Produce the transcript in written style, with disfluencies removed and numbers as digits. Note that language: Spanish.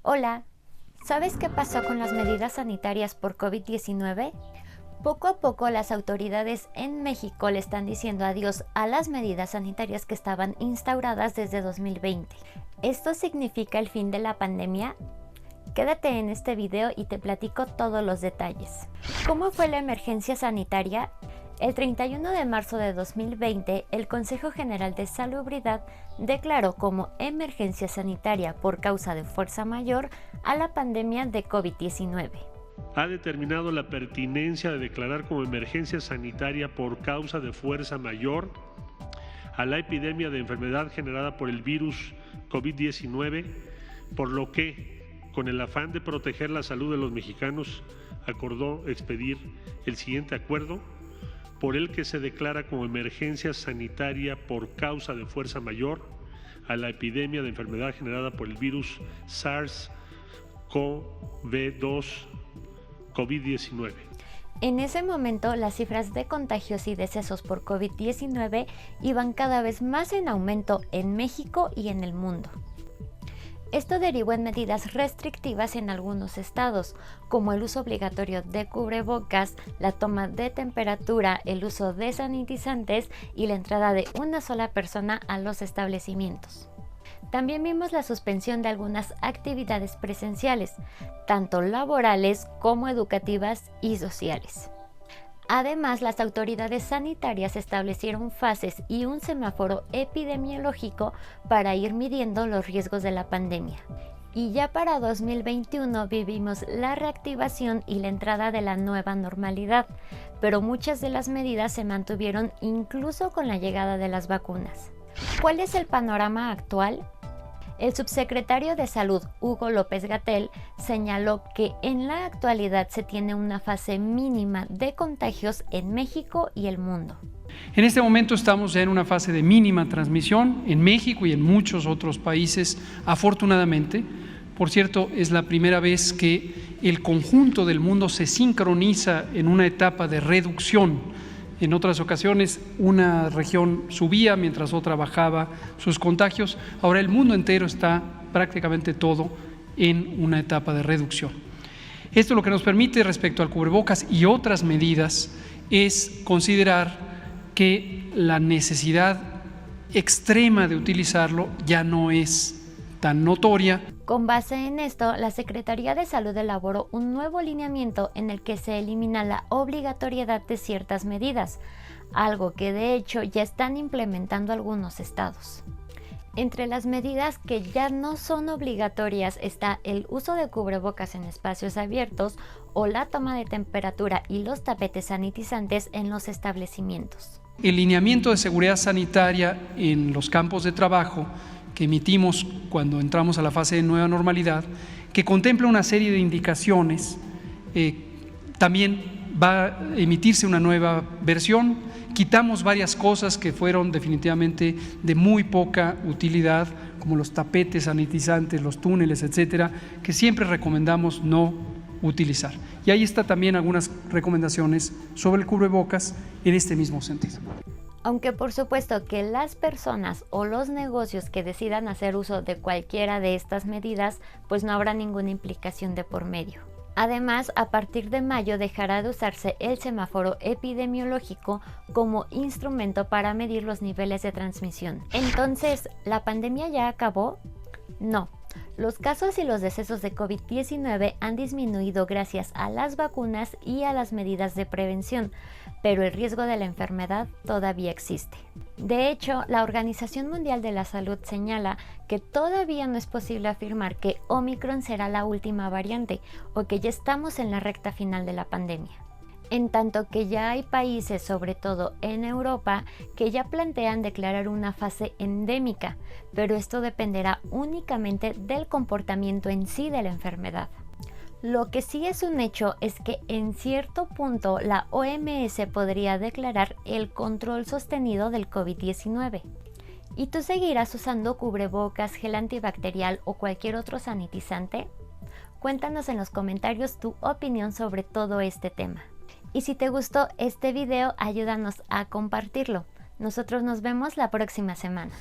Hola, ¿sabes qué pasó con las medidas sanitarias por COVID-19? Poco a poco las autoridades en México le están diciendo adiós a las medidas sanitarias que estaban instauradas desde 2020. ¿Esto significa el fin de la pandemia? Quédate en este video y te platico todos los detalles. ¿Cómo fue la emergencia sanitaria? El 31 de marzo de 2020, el Consejo General de Salubridad declaró como emergencia sanitaria por causa de fuerza mayor a la pandemia de COVID-19. Ha determinado la pertinencia de declarar como emergencia sanitaria por causa de fuerza mayor a la epidemia de enfermedad generada por el virus COVID-19, por lo que, con el afán de proteger la salud de los mexicanos, acordó expedir el siguiente acuerdo, por el que se declara como emergencia sanitaria por causa de fuerza mayor a la epidemia de enfermedad generada por el virus SARS-CoV-2 COVID-19. En ese momento, las cifras de contagios y decesos por COVID-19 iban cada vez más en aumento en México y en el mundo. Esto derivó en medidas restrictivas en algunos estados, como el uso obligatorio de cubrebocas, la toma de temperatura, el uso de sanitizantes y la entrada de una sola persona a los establecimientos. También vimos la suspensión de algunas actividades presenciales, tanto laborales como educativas y sociales. Además, las autoridades sanitarias establecieron fases y un semáforo epidemiológico para ir midiendo los riesgos de la pandemia. Y ya para 2021 vivimos la reactivación y la entrada de la nueva normalidad, pero muchas de las medidas se mantuvieron incluso con la llegada de las vacunas. ¿Cuál es el panorama actual? El subsecretario de Salud, Hugo López-Gatell, señaló que en la actualidad se tiene una fase mínima de contagios en México y el mundo. En este momento estamos ya en una fase de mínima transmisión en México y en muchos otros países, afortunadamente. Por cierto, es la primera vez que el conjunto del mundo se sincroniza en una etapa de reducción. En otras ocasiones una región subía mientras otra bajaba sus contagios. Ahora el mundo entero está prácticamente todo en una etapa de reducción. Esto lo que nos permite respecto al cubrebocas y otras medidas es considerar que la necesidad extrema de utilizarlo ya no es tan notoria. Con base en esto, la Secretaría de Salud elaboró un nuevo lineamiento en el que se elimina la obligatoriedad de ciertas medidas, algo que de hecho ya están implementando algunos estados. Entre las medidas que ya no son obligatorias está el uso de cubrebocas en espacios abiertos o la toma de temperatura y los tapetes sanitizantes en los establecimientos. El lineamiento de seguridad sanitaria en los campos de trabajo que emitimos cuando entramos a la fase de nueva normalidad, que contempla una serie de indicaciones. También va a emitirse una nueva versión. Quitamos varias cosas que fueron definitivamente de muy poca utilidad, como los tapetes sanitizantes, los túneles, etcétera, que siempre recomendamos no utilizar. Y ahí está también algunas recomendaciones sobre el cubrebocas en este mismo sentido. Aunque por supuesto que las personas o los negocios que decidan hacer uso de cualquiera de estas medidas, pues no habrá ninguna implicación de por medio. Además, a partir de mayo dejará de usarse el semáforo epidemiológico como instrumento para medir los niveles de transmisión. Entonces, ¿la pandemia ya acabó? No. Los casos y los decesos de COVID-19 han disminuido gracias a las vacunas y a las medidas de prevención, pero el riesgo de la enfermedad todavía existe. De hecho, la Organización Mundial de la Salud señala que todavía no es posible afirmar que Omicron será la última variante o que ya estamos en la recta final de la pandemia. En tanto que ya hay países, sobre todo en Europa, que ya plantean declarar una fase endémica, pero esto dependerá únicamente del comportamiento en sí de la enfermedad. Lo que sí es un hecho es que en cierto punto la OMS podría declarar el control sostenido del COVID-19. ¿Y tú seguirás usando cubrebocas, gel antibacterial o cualquier otro sanitizante? Cuéntanos en los comentarios tu opinión sobre todo este tema. Y si te gustó este video, ayúdanos a compartirlo. Nosotros nos vemos la próxima semana.